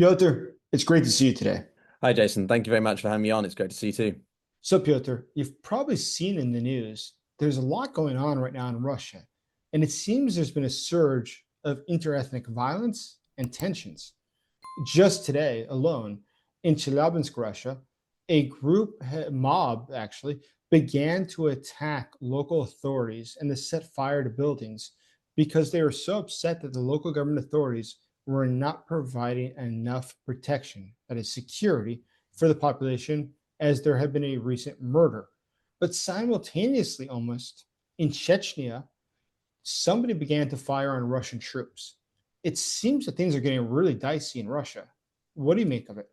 Pyotr, it's great to see you today. Hi, Jason. Thank you very much for having me on. It's great to see you too. So, Pyotr, you've probably seen in the news, there's a lot going on right now in Russia, and it seems there's been a surge of interethnic violence and tensions. Just today alone, in Chelyabinsk, Russia, a mob actually began to attack local authorities and to set fire to buildings because they were so upset that the local government authorities were not providing enough protection, that is, security, for the population, as there had been a recent murder. But simultaneously, almost in Chechnya, somebody began to fire on Russian troops. It seems that things are getting really dicey in Russia. What do you make of it?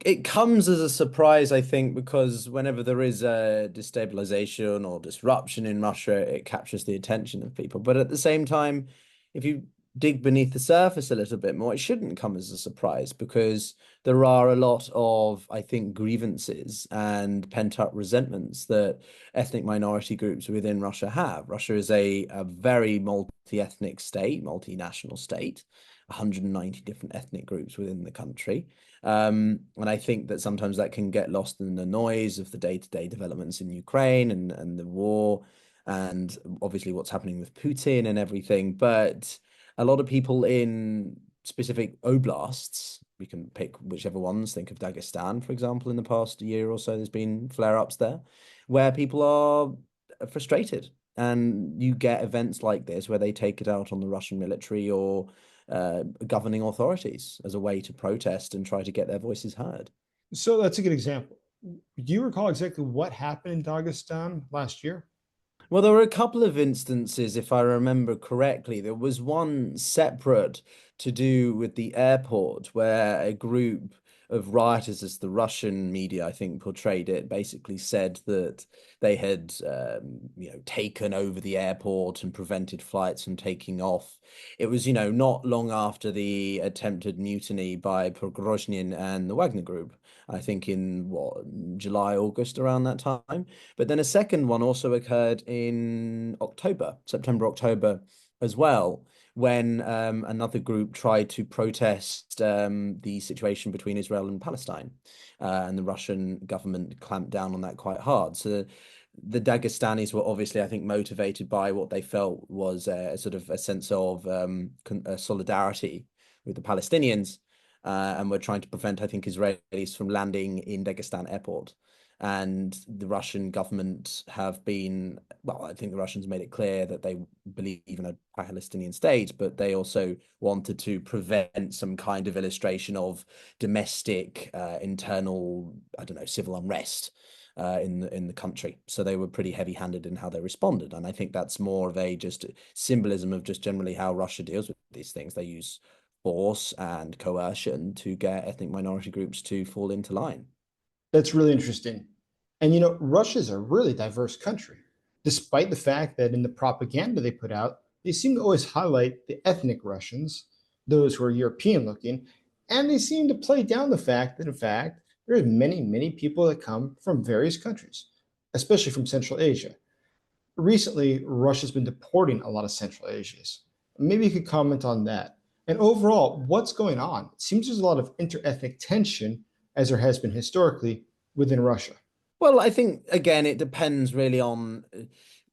It comes as a surprise, I think, because whenever there is a destabilization or disruption in Russia, it captures the attention of people. But at the same time, if you dig beneath the surface a little bit more, it shouldn't come as a surprise because there are a lot of, I think, grievances and pent-up resentments that ethnic minority groups within Russia have. Russia is a very multi-ethnic state, multinational state, 190 different ethnic groups within the country. And I think that sometimes that can get lost in the noise of the day-to-day developments in Ukraine and the war, and obviously what's happening with Putin and everything. But a lot of people in specific oblasts, we can pick whichever ones, think of Dagestan, for example, in the past year or so, there's been flare-ups there, where people are frustrated. And you get events like this where they take it out on the Russian military or governing authorities as a way to protest and try to get their voices heard. So that's a good example. Do you recall exactly what happened in Dagestan last year? Well, there were a couple of instances, if I remember correctly. There was one separate to do with the airport where a group of rioters, as the Russian media, I think, portrayed it, basically said that they had, taken over the airport and prevented flights from taking off. It was, not long after the attempted mutiny by Prigozhin and the Wagner Group. I think in July, August, around that time. But then a second one also occurred in October, September, October as well, when another group tried to protest the situation between Israel and Palestine. And the Russian government clamped down on that quite hard. So the Dagestanis were obviously, I think, motivated by what they felt was a sort of a sense of solidarity with the Palestinians. And were trying to prevent, I think, Israelis from landing in Dagestan airport. And the Russian government have been, well, I think the Russians made it clear that they believe in a Palestinian state, but they also wanted to prevent some kind of illustration of domestic, internal, I don't know, civil unrest in the country. So they were pretty heavy-handed in how they responded. And I think that's more of a just symbolism of just generally how Russia deals with these things. They use force and coercion to get ethnic minority groups to fall into line. That's really interesting. And Russia's a really diverse country, despite the fact that in the propaganda they put out, they seem to always highlight the ethnic Russians, those who are European looking, and they seem to play down the fact that, in fact, there are many, many people that come from various countries, especially from Central Asia. Recently, Russia's been deporting a lot of Central Asians. Maybe you could comment on that. And overall, what's going on? It seems there's a lot of interethnic tension, as there has been historically, within Russia. Well, I think again, it depends really on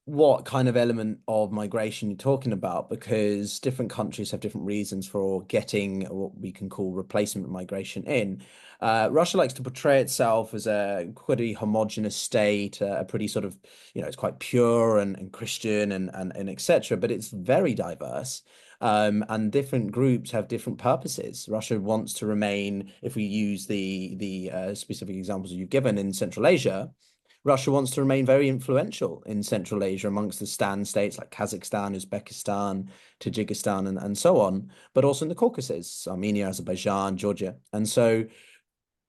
what kind of element of migration you're talking about, because different countries have different reasons for getting what we can call replacement migration in. Russia likes to portray itself as a pretty homogenous state, a pretty sort of, it's quite pure and Christian and etc. But it's very diverse. And different groups have different purposes. Russia wants to remain, if we use the specific examples you've given in Central Asia, Russia wants to remain very influential in Central Asia amongst the Stan states like Kazakhstan, Uzbekistan, Tajikistan, and so on, but also in the Caucasus, Armenia, Azerbaijan, Georgia. And so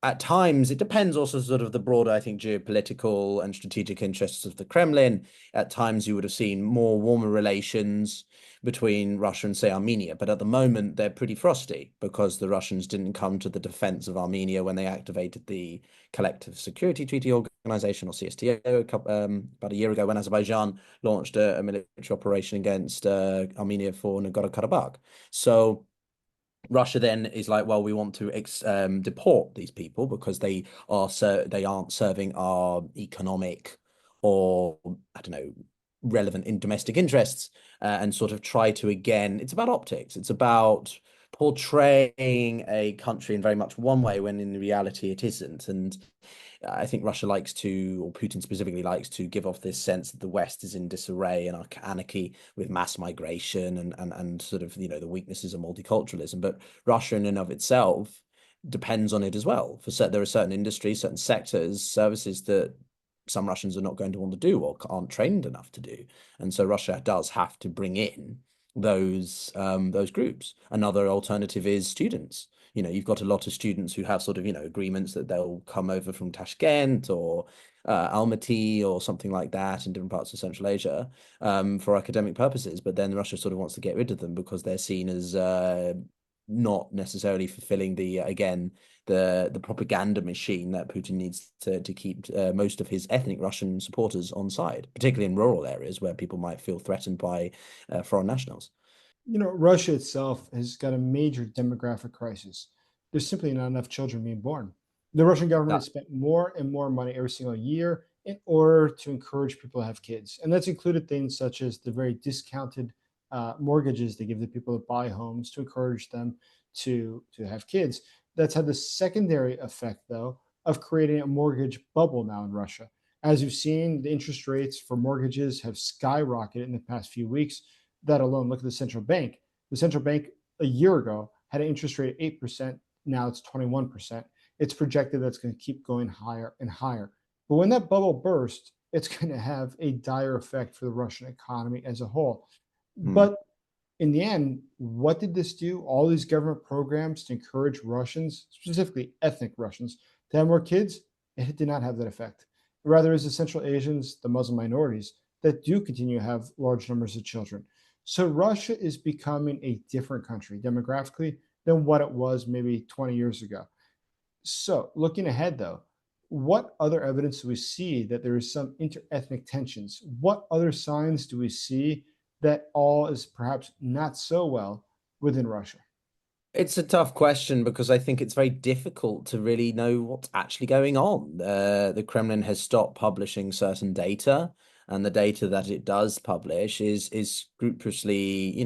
at times it depends also sort of the broader, I think, geopolitical and strategic interests of the Kremlin. At times you would have seen more warmer relations between Russia and, say, Armenia. But at the moment, they're pretty frosty because the Russians didn't come to the defense of Armenia when they activated the Collective Security Treaty Organization, or CSTO, about a year ago, when Azerbaijan launched a military operation against Armenia for Nagorno-Karabakh. So Russia then is like, well, we want to deport these people because they aren't serving our economic or I don't know relevant in domestic interests, and sort of try to again. It's about optics. It's about portraying a country in very much one way when in reality it isn't. And I think Russia likes to, or Putin specifically likes to, give off this sense that the West is in disarray and anarchy with mass migration and sort of the weaknesses of multiculturalism. But Russia in and of itself depends on it as well. There are certain industries, certain sectors, services that some Russians are not going to want to do or aren't trained enough to do, and so Russia does have to bring in those groups. Another alternative is students. You've got a lot of students who have sort of, agreements that they'll come over from Tashkent or Almaty or something like that in different parts of Central Asia for academic purposes. But then Russia sort of wants to get rid of them because they're seen as not necessarily fulfilling again, the propaganda machine that Putin needs to keep most of his ethnic Russian supporters on side, particularly in rural areas where people might feel threatened by foreign nationals. Russia itself has got a major demographic crisis. There's simply not enough children being born. The Russian government That has spent more and more money every single year in order to encourage people to have kids. And that's included things such as the very discounted mortgages they give the people that buy homes to encourage them to have kids. That's had the secondary effect, though, of creating a mortgage bubble now in Russia. As you've seen, the interest rates for mortgages have skyrocketed in the past few weeks. That alone, look at the central bank. The central bank a year ago had an interest rate of 8%. Now it's 21%. It's projected that's going to keep going higher and higher. But when that bubble bursts, it's going to have a dire effect for the Russian economy as a whole. hmm. But in the end, what did this do? All these government programs to encourage Russians, specifically ethnic Russians, to have more kids, it did not have that effect. Rather, it's the Central Asians, the Muslim minorities, that do continue to have large numbers of children. So Russia is becoming a different country demographically than what it was maybe 20 years ago. So looking ahead, though, what other evidence do we see that there is some interethnic tensions? What other signs do we see that all is perhaps not so well within Russia? It's a tough question because I think it's very difficult to really know what's actually going on. The Kremlin has stopped publishing certain data, and the data that it does publish is scrupulously,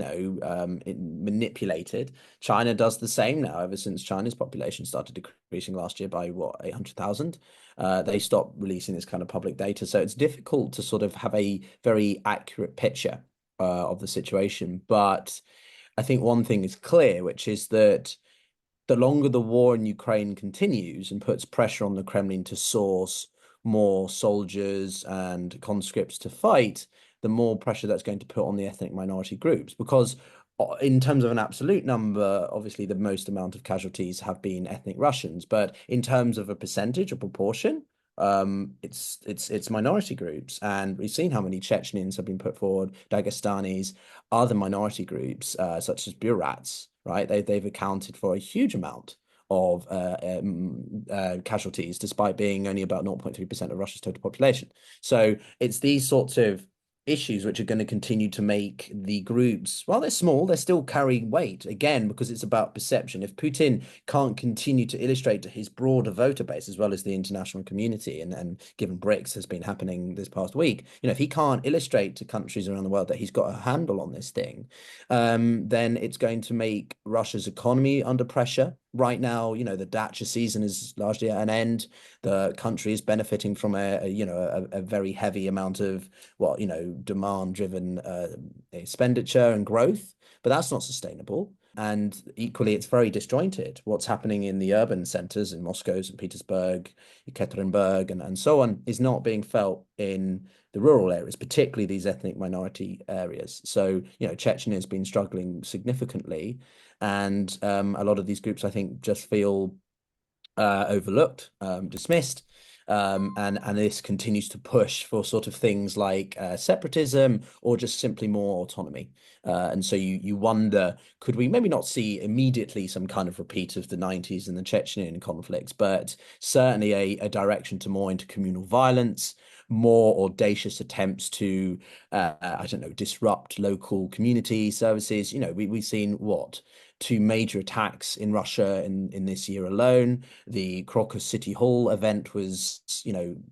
manipulated. China does the same now, ever since China's population started decreasing last year by what, 800,000. They stopped releasing this kind of public data, so it's difficult to sort of have a very accurate picture of the situation. But I think one thing is clear, which is that the longer the war in Ukraine continues and puts pressure on the Kremlin to source more soldiers and conscripts to fight, the more pressure that's going to put on the ethnic minority groups. Because in terms of an absolute number, obviously the most amount of casualties have been ethnic Russians, but in terms of a percentage or proportion, it's minority groups, and we've seen how many Chechens have been put forward, Dagestanis, other minority groups, such as Burats, right? They've accounted for a huge amount of casualties, despite being only about 0.3% of Russia's total population. So it's these sorts of issues which are going to continue to make the groups, while they're small, they're still carrying weight, again, because it's about perception. If Putin can't continue to illustrate to his broader voter base as well as the international community, and given BRICS has been happening this past week, if he can't illustrate to countries around the world that he's got a handle on this thing, then it's going to make Russia's economy under pressure. Right now, the dacha season is largely at an end. The country is benefiting from a very heavy amount of demand-driven expenditure and growth, but that's not sustainable. And equally, it's very disjointed. What's happening in the urban centers in Moscow, St. Petersburg, Ekaterinburg, and so on is not being felt in the rural areas, particularly these ethnic minority areas. So, Chechnya has been struggling significantly, and a lot of these groups, I think, just feel overlooked, dismissed. And this continues to push for sort of things like separatism or just simply more autonomy. And so you wonder, could we maybe not see immediately some kind of repeat of the 90s and the Chechenian conflicts, but certainly a direction to more into communal violence, more audacious attempts to, I don't know, disrupt local community services. We've seen what two major attacks in Russia in this year alone. The Crocus City Hall event was,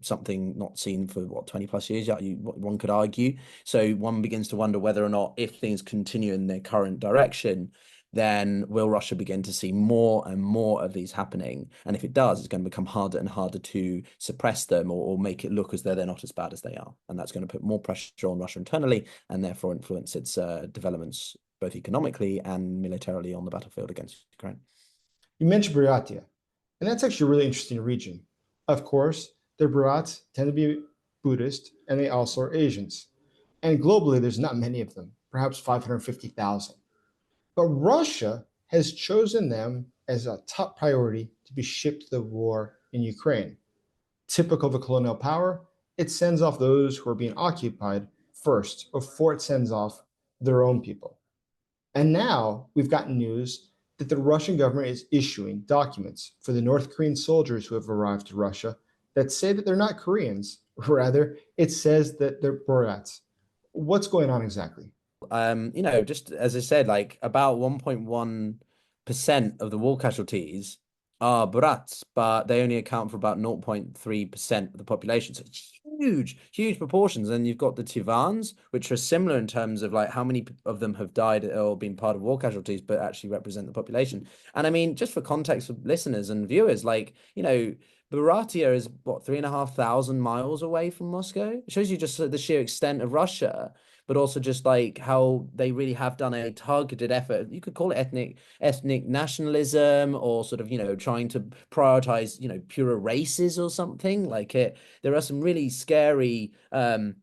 something not seen for what, 20 plus years, one could argue. So one begins to wonder whether or not, if things continue in their current direction, then will Russia begin to see more and more of these happening? And if it does, it's going to become harder and harder to suppress them, or make it look as though they're not as bad as they are. And that's going to put more pressure on Russia internally, and therefore influence its developments both economically and militarily on the battlefield against Ukraine. You mentioned Buryatia, and that's actually a really interesting region. Of course, the Buryats tend to be Buddhist, and they also are Asians. And globally, there's not many of them, perhaps 550,000. But Russia has chosen them as a top priority to be shipped to the war in Ukraine. Typical of a colonial power, it sends off those who are being occupied first before it sends off their own people. And now we've gotten news that the Russian government is issuing documents for the North Korean soldiers who have arrived to Russia that say that they're not Koreans. Rather, it says that they're Buryats. What's going on exactly? Just as I said, like about 1.1% of the war casualties are Burats, but they only account for about 0.3% of the population. So it's huge, huge proportions. And you've got the Tivans, which are similar in terms of like how many of them have died or been part of war casualties, but actually represent the population. And I mean, just for context for listeners and viewers, Buratia is what, 3,500 miles away from Moscow. It shows you just the sheer extent of Russia, but also just like how they really have done a targeted effort. You could call it ethnic nationalism, or sort of, trying to prioritize, purer races or something like it. There are some really scary and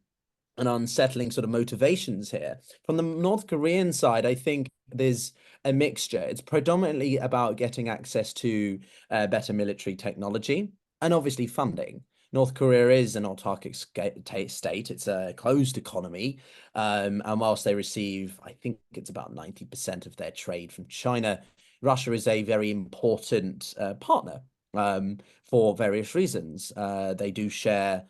unsettling sort of motivations here. From the North Korean side, I think there's a mixture. It's predominantly about getting access to better military technology and obviously funding. North Korea is an autarkic state. It's a closed economy. And whilst they receive, I think it's about 90% of their trade from China, Russia is a very important partner for various reasons. They do share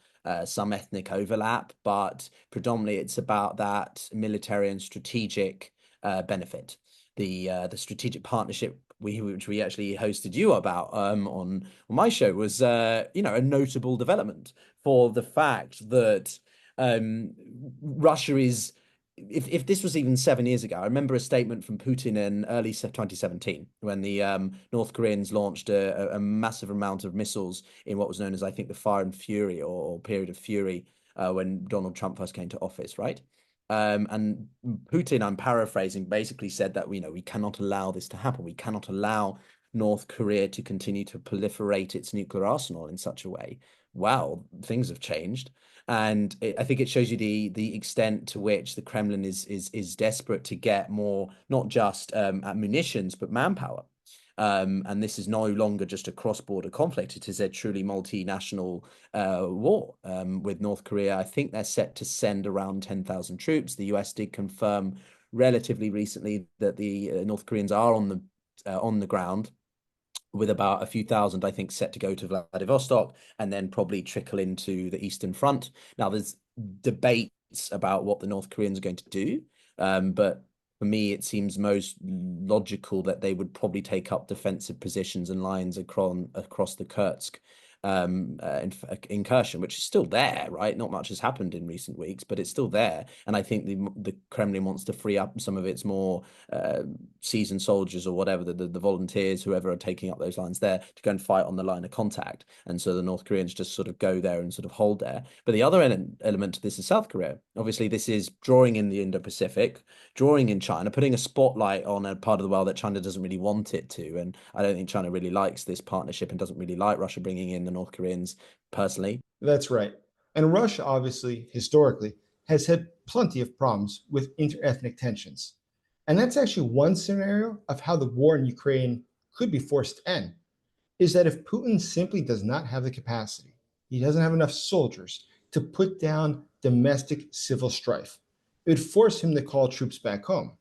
some ethnic overlap, but predominantly it's about that military and strategic benefit. The strategic partnership which we actually hosted you about on my show was a notable development for the fact that Russia is. If this was even 7 years ago, I remember a statement from Putin in early 2017 when the North Koreans launched a massive amount of missiles in what was known as, I think, the Fire and Fury, or period of fury, when Donald Trump first came to office, right? And Putin, I'm paraphrasing, basically said that we cannot allow this to happen. We cannot allow North Korea to continue to proliferate its nuclear arsenal in such a way. Wow, things have changed. And I think it shows you the extent to which the Kremlin is desperate to get more, not just munitions, but manpower. And this is no longer just a cross-border conflict. It is a truly multinational war with North Korea. I think they're set to send around 10,000 troops. The US did confirm relatively recently that the North Koreans are on the ground, with about a few thousand, I think, set to go to Vladivostok and then probably trickle into the Eastern Front. Now, there's debates about what the North Koreans are going to do, but for me, it seems most logical that they would probably take up defensive positions and lines across the Kursk incursion, which is still there, right? Not much has happened in recent weeks, but it's still there. And I think the Kremlin wants to free up some of its more seasoned soldiers, or whatever, the volunteers, whoever are taking up those lines there, to go and fight on the line of contact. And so the North Koreans just sort of go there and sort of hold there. But the other element to this is South Korea. Obviously, this is drawing in the Indo-Pacific, drawing in China, putting a spotlight on a part of the world that China doesn't really want it to. And I don't think China really likes this partnership and doesn't really like Russia bringing in the North Koreans, personally. That's right. And Russia, obviously, historically, has had plenty of problems with interethnic tensions. And that's actually one scenario of how the war in Ukraine could be forced to end, is that if Putin simply does not have the capacity, he doesn't have enough soldiers to put down domestic civil strife, it would force him to call troops back home.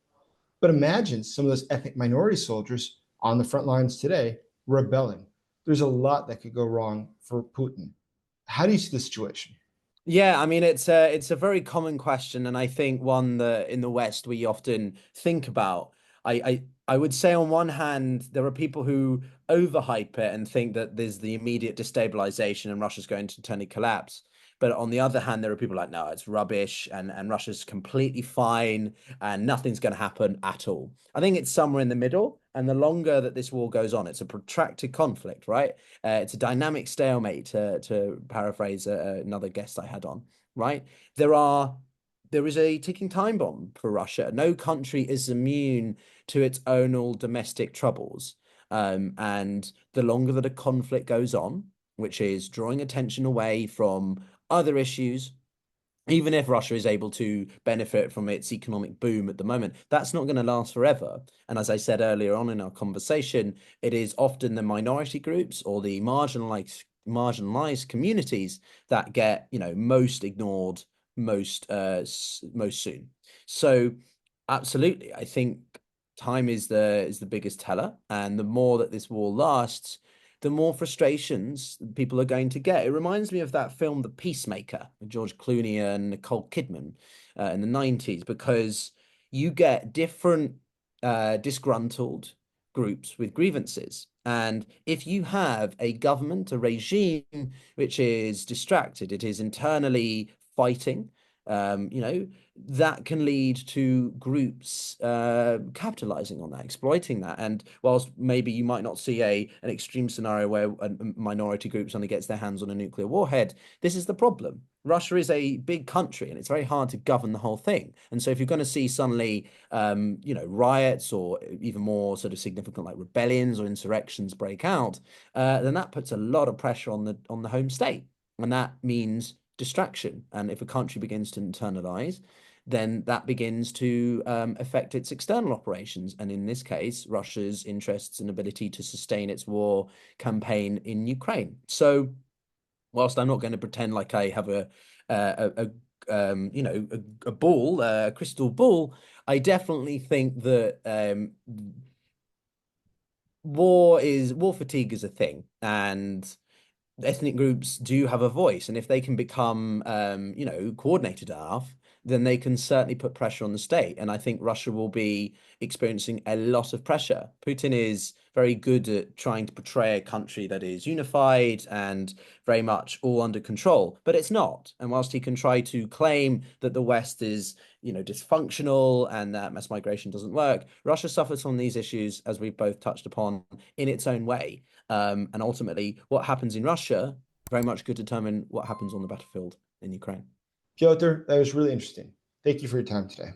But imagine some of those ethnic minority soldiers on the front lines today rebelling. There's a lot that could go wrong for Putin. How do you see the situation? Yeah, I mean, it's a very common question, and I think one that in the West we often think about. I would say on one hand, there are people who overhype it and think that there's the immediate destabilization and Russia's going to internally collapse. But on the other hand, there are people like, no, it's rubbish and Russia's completely fine and nothing's going to happen at all. I think it's somewhere in the middle. And the longer that this war goes on, it's a protracted conflict, right? It's a dynamic stalemate, to paraphrase another guest I had on, right? There are there is a ticking time bomb for Russia. No country is immune to its own domestic troubles. And the longer that a conflict goes on, which is drawing attention away from other issues, even if Russia is able to benefit from its economic boom at the moment, that's not going to last forever. And as I said earlier on in our conversation, it is often the minority groups or the marginalized communities that get, most ignored most soon. So absolutely, I think time is the biggest teller, and the more that this war lasts, the more frustrations people are going to get. It reminds me of that film, The Peacemaker, with George Clooney and Nicole Kidman in the 90s, because you get different disgruntled groups with grievances. And if you have a government, a regime, which is distracted, it is internally fighting, that can lead to groups capitalizing on that, exploiting that. And whilst maybe you might not see an extreme scenario where a minority group suddenly gets their hands on a nuclear warhead, this is the problem. Russia is a big country and it's very hard to govern the whole thing. And so if you're going to see suddenly, riots or even more sort of significant like rebellions or insurrections break out, then that puts a lot of pressure on the home state. And that means distraction. And if a country begins to internalize, then that begins to affect its external operations. And in this case, Russia's interests and ability to sustain its war campaign in Ukraine. So, whilst I'm not going to pretend like I have a ball, a crystal ball, I definitely think that war fatigue is a thing, and ethnic groups do have a voice, and if they can become coordinated enough, then they can certainly put pressure on the state. And I think Russia will be experiencing a lot of pressure. Putin is very good at trying to portray a country that is unified and very much all under control, but it's not. And whilst he can try to claim that the West is dysfunctional and that mass migration doesn't work, Russia suffers from these issues, as we've both touched upon, in its own way. And ultimately, what happens in Russia very much could determine what happens on the battlefield in Ukraine. Piotr, that was really interesting. Thank you for your time today.